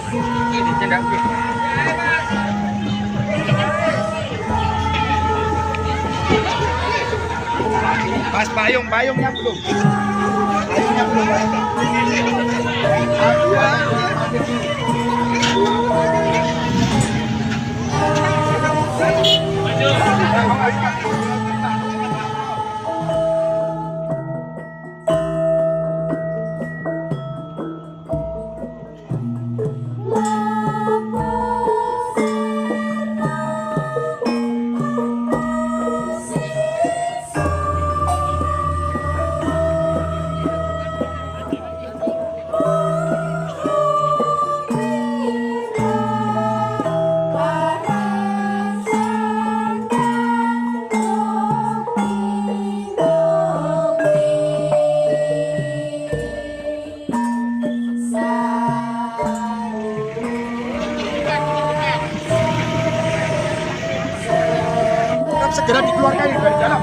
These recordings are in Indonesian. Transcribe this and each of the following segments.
Mas payungnya belum. Payungnya belum. Segera dikeluarkan dari dalam.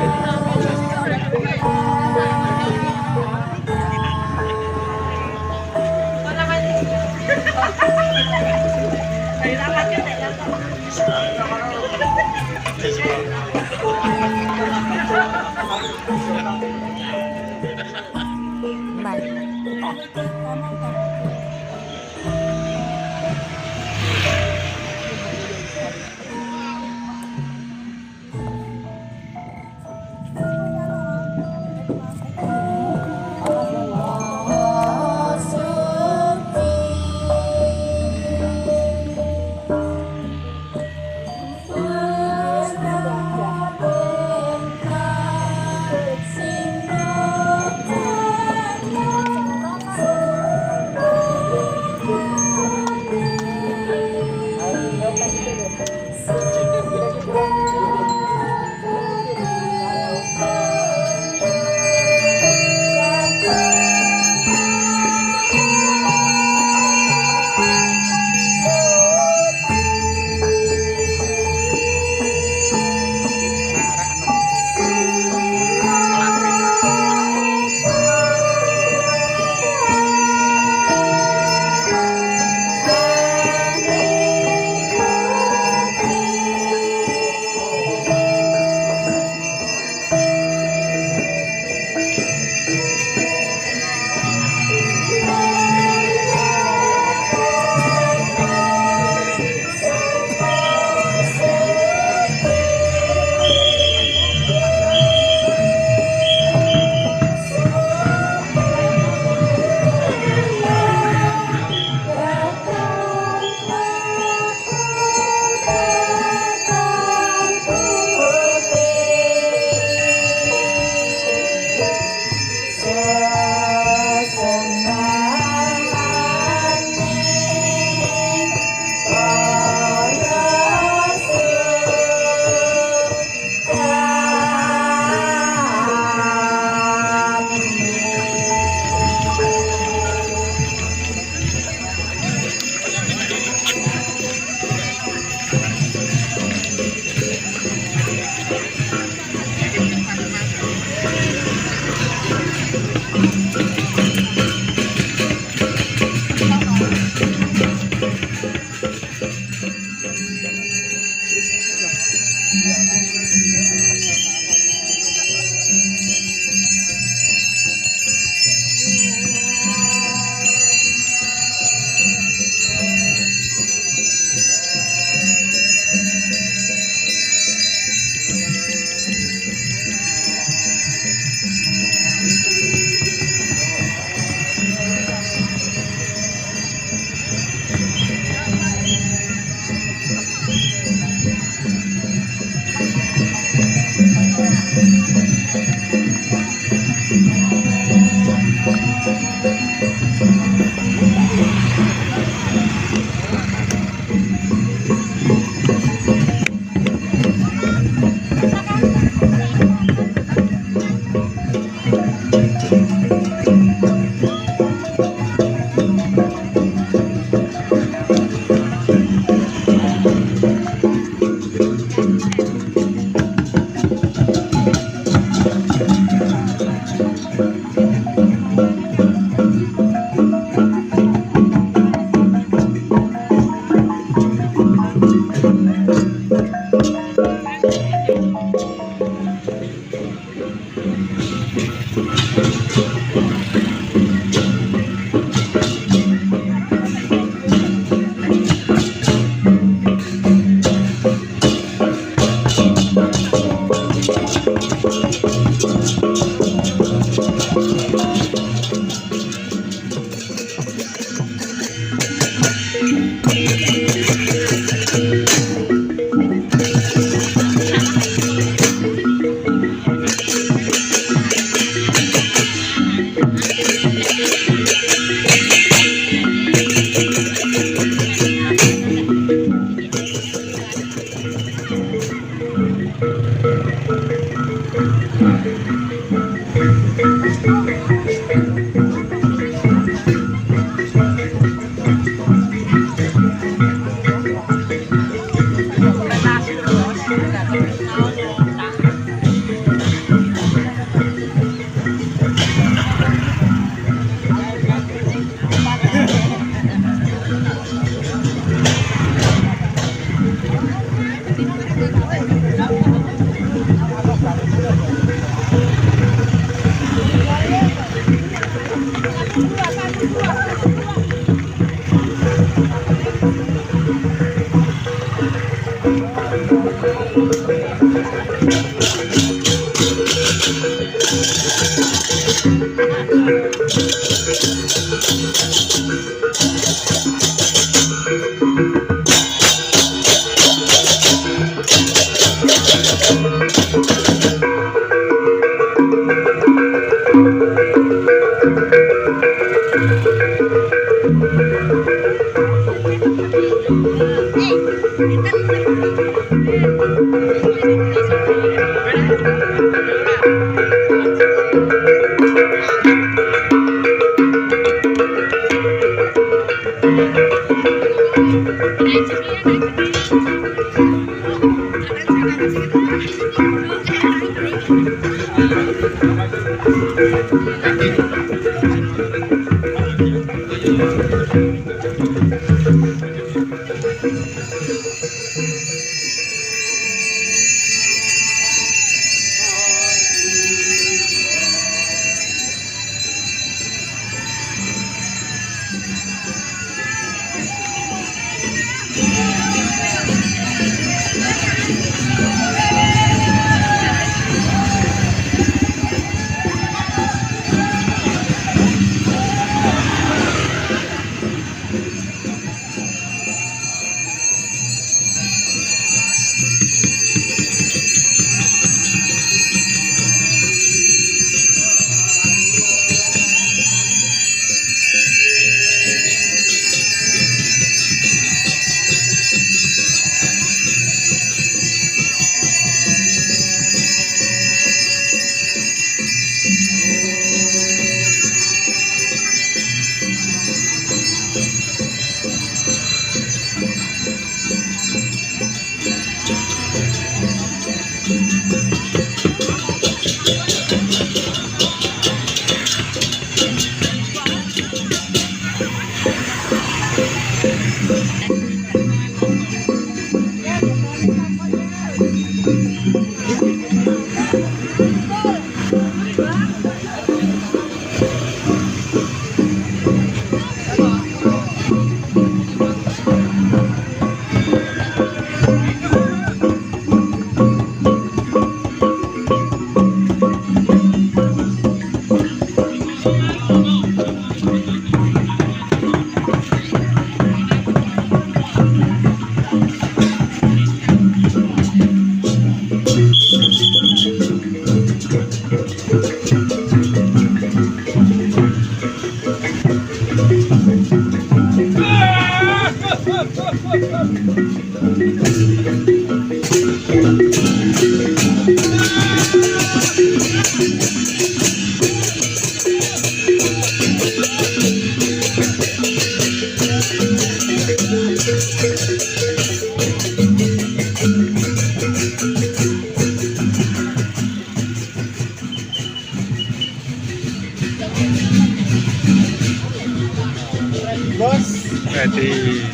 Ready.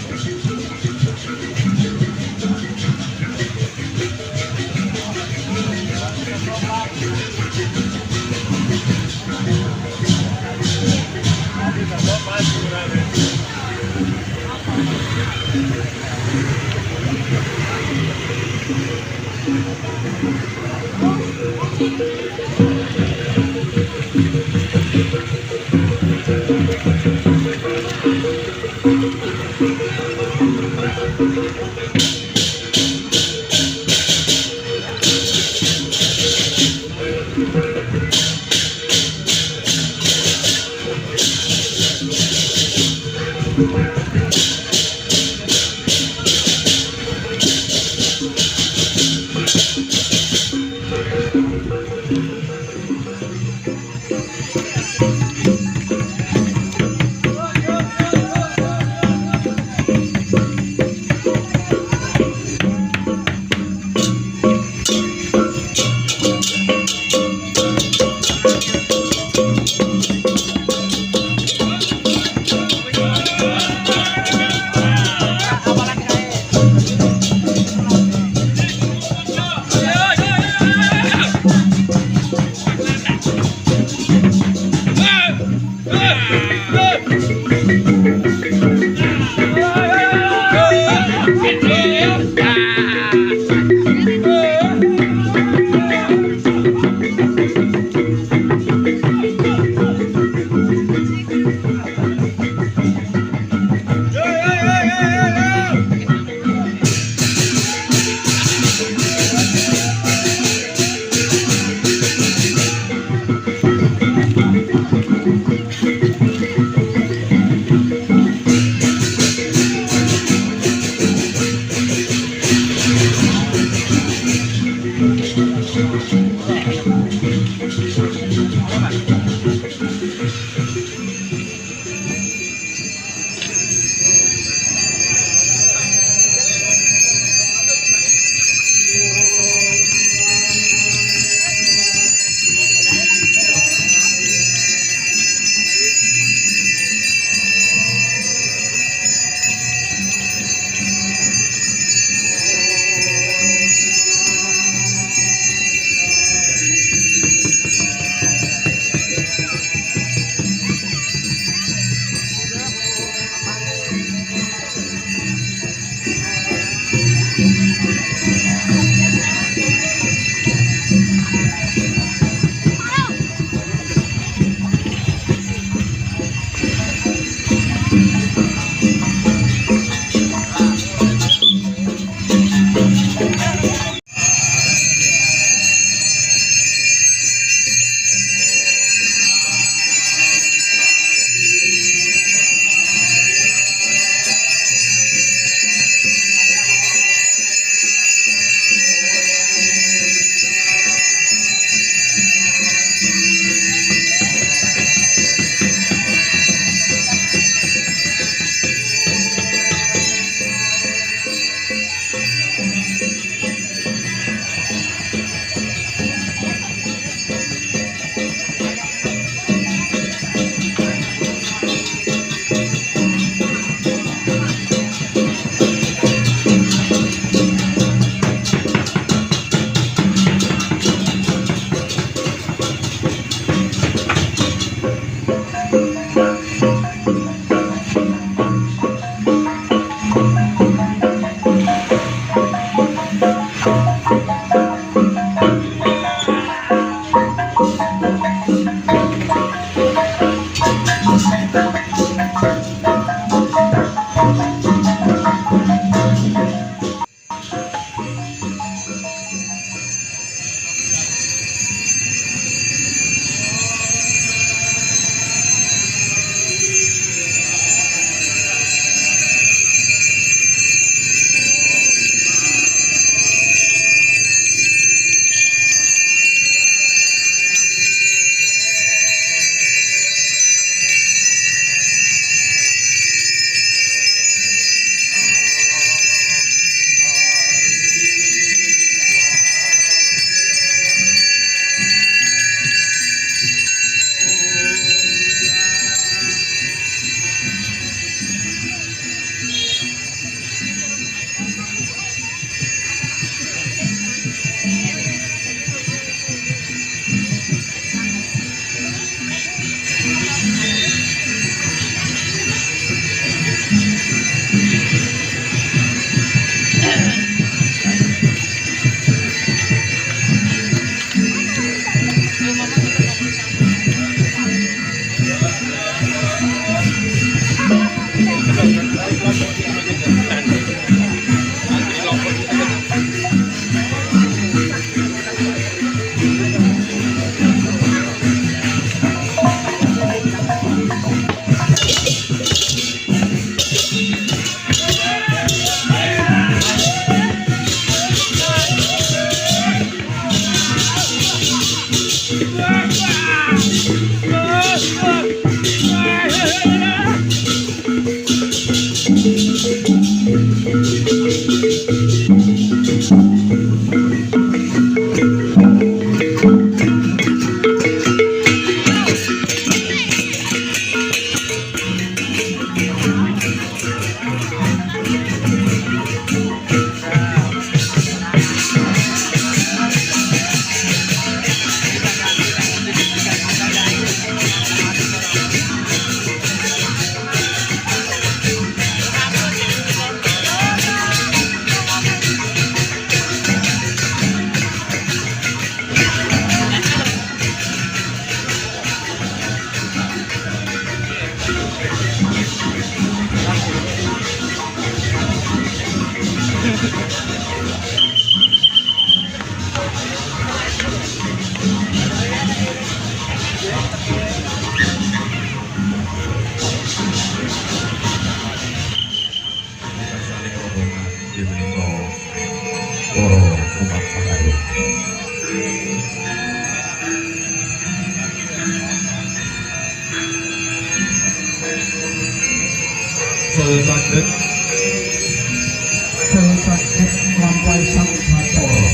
Sakit lampai sang Bathara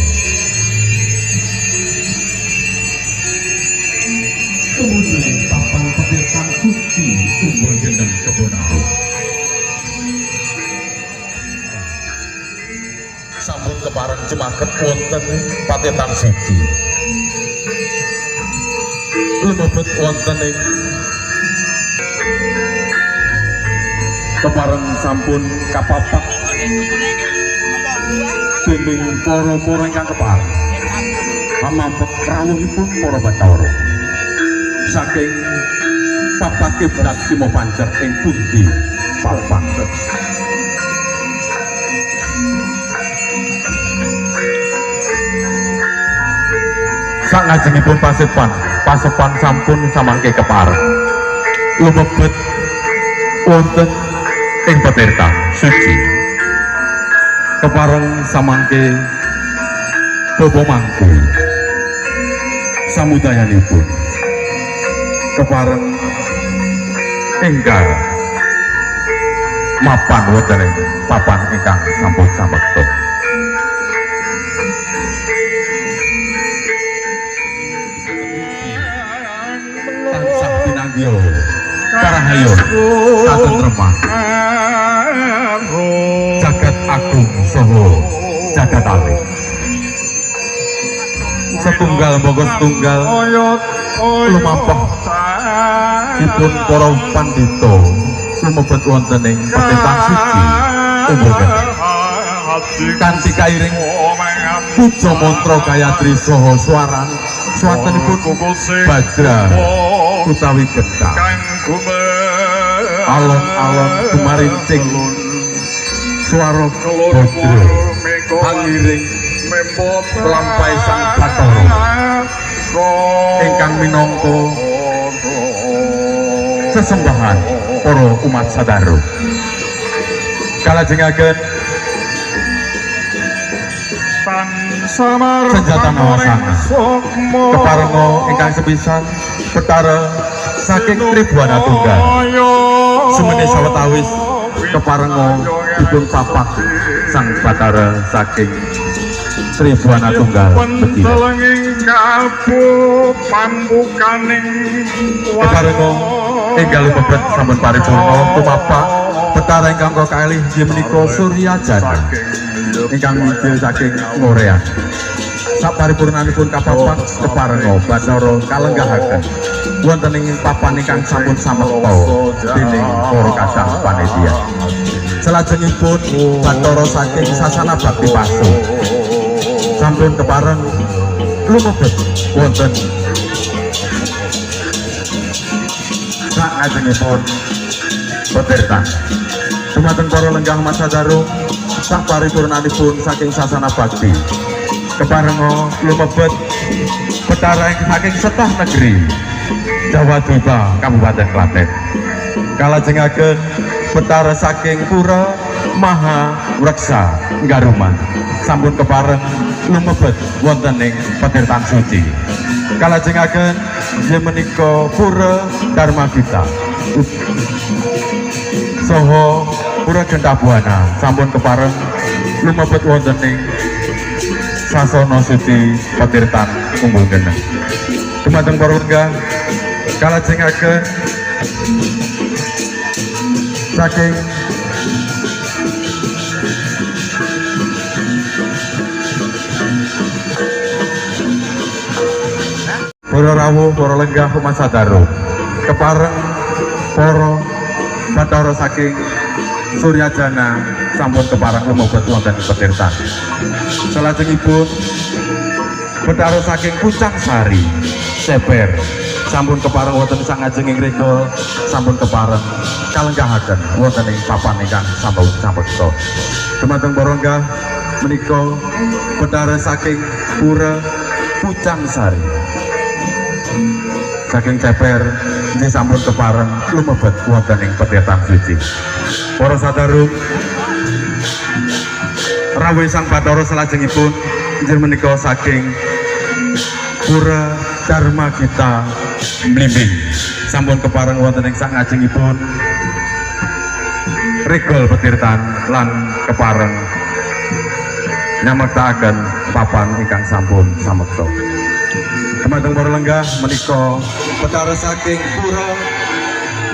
kemudian papan petirtan suci umbul gendeng kebonaru sampun kepareng jemaket wonten patetan siji lumebet wonten ing kepareng sampun kapapak dening para-para ingkang kepareng pamampet rawuhipun para Bathara saking papak kiblat Simo Pancer ing pundi papak Sangajengipun pasepan sampun samangke kepareng lumebet wonten ing petirta suci kepareng samangke bobo mangku samudayanipun kepareng enggal mapan wonten ing papan ingkang sampun samekta tansah pinanggih karahayu katentreman jagat agung saha jagat alih setunggal monggo setunggal lumampah dipun para pandhita lumebet wonten ing patetan suci umbul gendeng kanthi kairing puja mantra gayatri saha swaran swatenipun bajra utawi gendang alon-alon gumarincing swara bajra pangiring lampai sang Bathara ingkang minangka sesembahan para umat sadaro kalajengaken senjata nawasana keparenga ingkang sepisan Bathara saking Tribuana Tunggal semene sawetawis keparenga dipun papak sang Bathara saking Tribuana Tunggal keparenga enggal lebet sampun paripurna tumapak Bathara ingkang kakalih inggih menika Suryajana ingkang mijil saking Ngorean saparipurnanipun kapapak keparenga Bathara kalenggahaken wonten ing papan ingkang sampun samekta dening para kadang panitia salajengipun Bathara saking sasana bakti pasu sampun kepareng lumebet wonten salajengipun petirtan dumateng para lenggah masa daru sak paripurnanipun saking sasana bakti keparenga lumebet Betara ing saking setah negeri Jawa Duba Kabupaten Klaten kalajengaken Betara saking Pura Maha Wreksa Garuman sampun kepareng lumebet wonten ing Petirtan Suci kalajengaken inggih menika Pura Darmagita Soho Pura Gentabuana sampun kepareng lumebet wonten ing Sasana Suci Petirtan Unggul Geneng dumateng para lenggah kalajengaken saking para rawuh para lenggah umat sadaro kepareng para Bathara saking Suryajana sampun kepareng lumebet wonten ing Petirtan salajengipun Bathara saking Pucang Sari Seper sampun kepareng wonten sangajenging rega sampun kepareng kalenggahaken wonten ing papan ingkang sampun sampeksa dumateng para lenggah menika Bathara saking Pura Pucang Sari saking Ceper inggih sampun kepareng lumebet wonten ing Petirtan Suci para sadharu rawuh sang Bathara salajengipun inggih menika saking Pura Darmagita Blimbing sampun kepareng wonten ing sangajengipun regol Petirtan lan kepareng nyamektakaken papan ingkang sampun samekta dumateng para lenggah menika Bathara saking Pura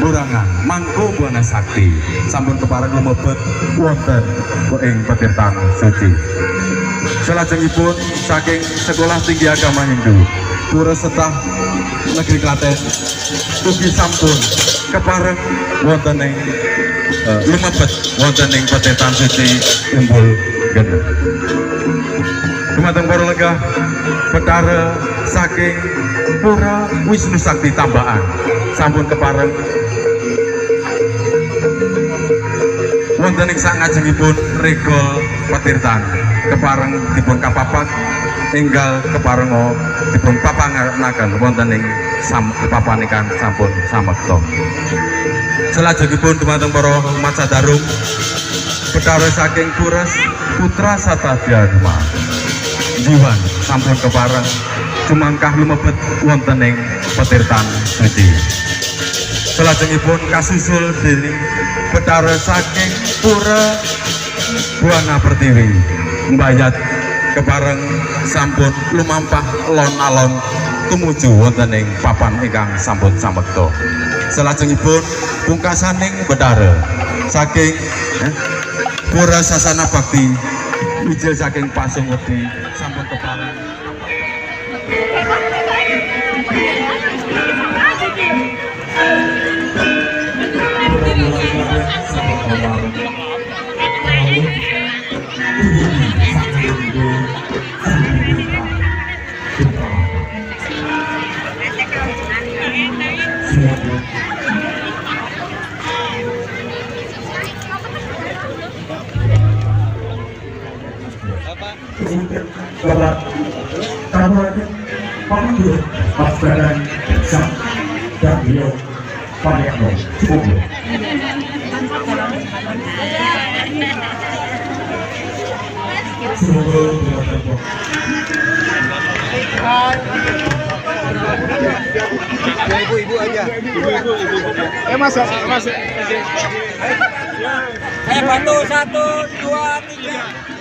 Burangan Mangku Buana Sakti sampun kepareng lumebet wonten ing Petirtan Suci salajengipun saking Sekolah Tinggi Agama Hindu Pura Setah Negeri Klaten ugi sampun kepareng wonten ing lumebet wonten ing Petirtan Suci Unggul Geneng dumateng para lenggah Bathara saking Pura Wisnu Sakti Tambaan sampun kepareng wonten ing sangajengipun regol Petirtan kepareng dipun kapapak enggal keparenga dipun papanganaken wonten ing papan ingkang sampun samekta salajengipun dumateng para umat sadharu Bathara saking Pura Putra Satadharma Jiwan sampun kepareng cumangkah lumebet wonten ing Petirtan Suci salajengipun kasusul dening Bathara saking Pura Buana Pertiwi mbayat kepareng sampun lumampah alon-alon tumuju wonten ing papan ingkang sampun samekta salajengipun pungkasaning Bathara saking Pura Sasana Bakti ijil saking Pasungwedi sampun kepareng Bapak Kapolres Panggil Pasbadan Sam dan Bio Pariano Cukup semoga Ibu-ibu aja. Masuk. Bantu 1, 2, 3.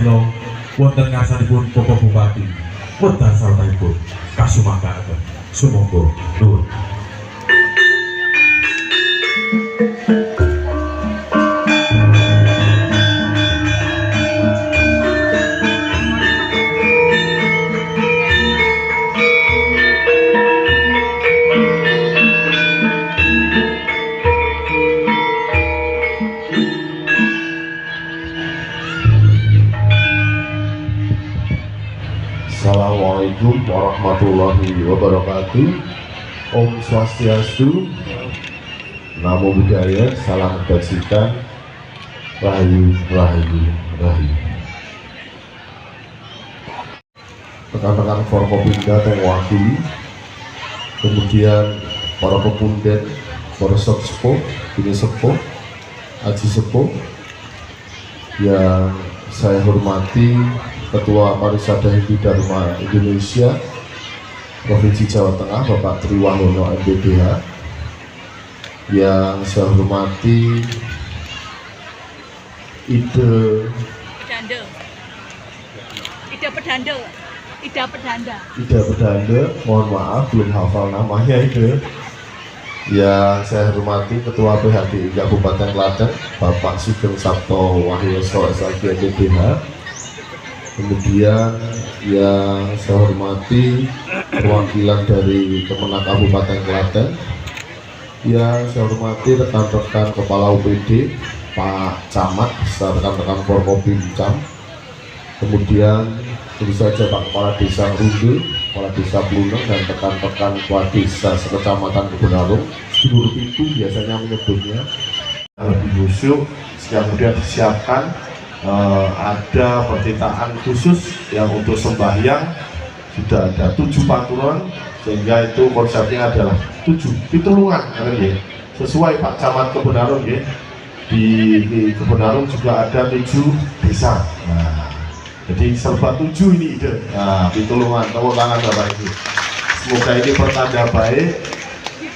mila wonten ngarsanipun Bapak Bupati wekdal salahipun kasumangkaaken sumangga nuwun. Assalamualaikum warahmatullahi wabarakatuh. Om Swastiastu, Namo Buddhaya, salam kebajikan, Rahayu, Rahayu, Rahayu. Rekan-rekan Forkopimda yang wakili, kemudian para pepundet, para sepuh, ini sepuh, aji sepuh, yang saya hormati Ketua Parisada Hindu Dharma Indonesia Provinsi Jawa Tengah Bapak Triwahono MPDH, yang saya hormati Ida Pedanda, mohon maaf belum hafal namanya Ida. Yang saya hormati Ketua PHDI Kabupaten Klaten Bapak Sugeng Sabto Wahyoso SLG MPDH. Kemudian yang saya hormati perwakilan dari Kemenak Kabupaten Klaten, yang saya hormati rekan-rekan Kepala UPD, Pak Camat, serta rekan-rekan Forkopimcam, kemudian tentu saja Pak Kepala Desa Runde, Kepala Desa Bluneng, dan rekan-rekan Kepala Desa Sekecamatan Kebenarung. Seluruh itu biasanya menyebutnya lebih khusyuk, kemudian disiapkan ada pertitaan khusus yang untuk sembahyang, sudah ada 7 paturon, sehingga itu konsepnya adalah 7 pitulungan ya. Sesuai Pak Camat Kebenarung ya, di Kebenarung juga ada 7 desa. Nah, jadi serba 7 ini ide. Nah, pitulungan, tepuk tangan Bapak Ibu. Semoga ini pertanda baik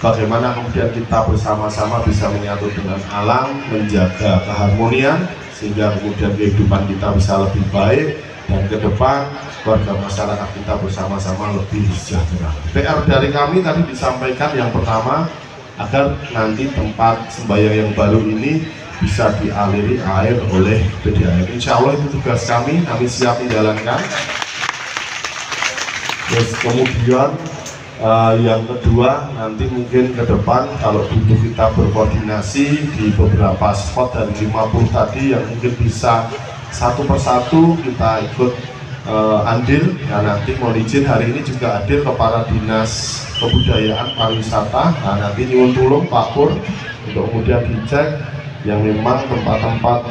bagaimana kemudian kita bersama-sama bisa menyatu dengan alam, menjaga keharmonian, sehingga kemudian kehidupan kita bisa lebih baik, dan ke depan warga masyarakat kita bersama-sama lebih sejahtera. PR dari kami tadi disampaikan yang pertama, agar nanti tempat sembahyang yang baru ini bisa dialiri air oleh PDAM. Insya Allah itu tugas kami siap menjalankan. Terus kemudian yang kedua, nanti mungkin ke depan kalau butuh kita berkoordinasi di beberapa spot dari 50 tadi yang mungkin bisa satu persatu kita ikut andil. Nah, nanti mohon izin hari ini juga hadir Kepala Dinas Kebudayaan Pariwisata. Nah, nanti nyuwun tulung Pak Pur untuk kemudian dicek yang memang tempat-tempat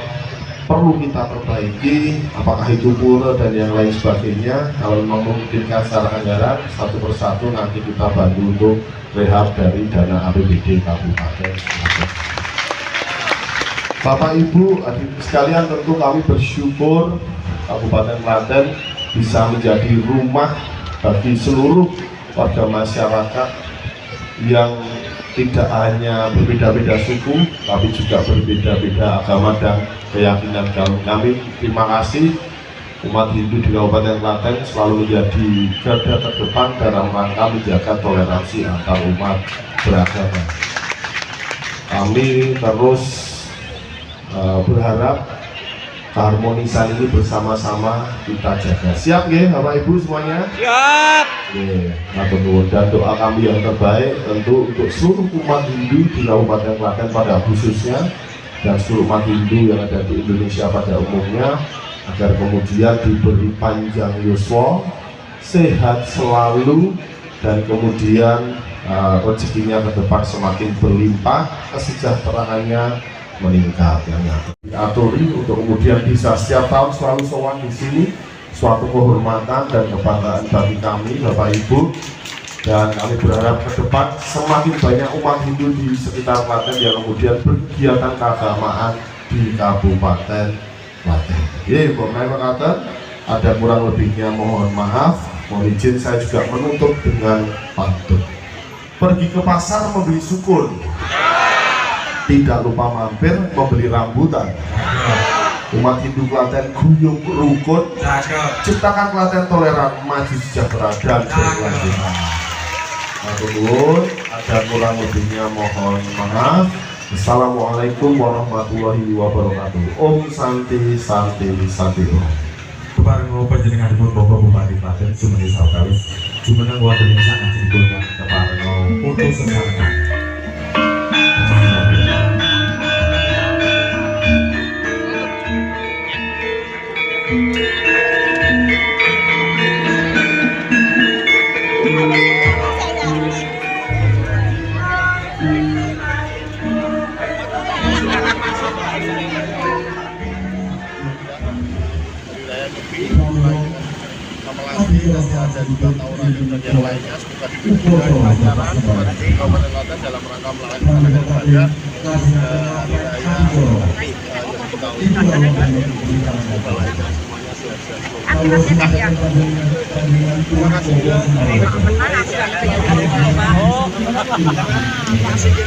perlu kita perbaiki, apakah itu pura dan yang lain sebagainya. Kalau memungkinkan secara anggaran satu persatu nanti kita bantu untuk rehab dari dana APBD Kabupaten. Bapak Ibu adik sekalian, tentu kami bersyukur Kabupaten Klaten bisa menjadi rumah bagi seluruh warga masyarakat yang tidak hanya berbeda-beda suku, tapi juga berbeda-beda agama dan keyakinan kami. Terima kasih umat Hindu di Kabupaten Klaten selalu menjadi garda terdepan dalam rangka menjaga toleransi antar umat beragama. Kami terus berharap keharmonisan ini bersama-sama kita jaga. Siap ya Bapak Ibu semuanya? Siap. Dan doa kami yang terbaik tentu untuk seluruh umat Hindu di Kabupaten Klaten pada khususnya, dan seluruh umat Hindu yang ada di Indonesia pada umumnya, agar kemudian diberi panjang yuswa, sehat selalu, dan kemudian rezekinya ke depan semakin berlimpah, kesejahteraannya meningkat. Yang diaturi untuk kemudian bisa setiap tahun selalu sowan di sini, suatu kehormatan dan kebanggaan bagi kami Bapak Ibu. Dan kami berharap ke depan semakin banyak umat Hindu di sekitar Klaten yang kemudian berkegiatan keagamaan di Kabupaten Klaten. Ya, Bapak Klaten, ada kurang lebihnya mohon maaf. Mohon izin saya juga menutup dengan pantun. Pergi ke pasar membeli sukun, tidak lupa mampir membeli rambutan. Umat Hindu Klaten guyub rukun, ciptakan Klaten toleran, maju sejahtera dan berkelanjutan. Matur nuwun, ada kurang lebihnya mohon maaf. Assalamualaikum warahmatullahi wabarakatuh. Om Santi Santi Santi. Keparenga panjenenganipun Bapak Bupati Klaten Sumedi Sawetawis jumeneng wonten ing sangat cinipun keparenga putus sesarengan. Dalam rangka melaksanakan ibadah Terima kasih.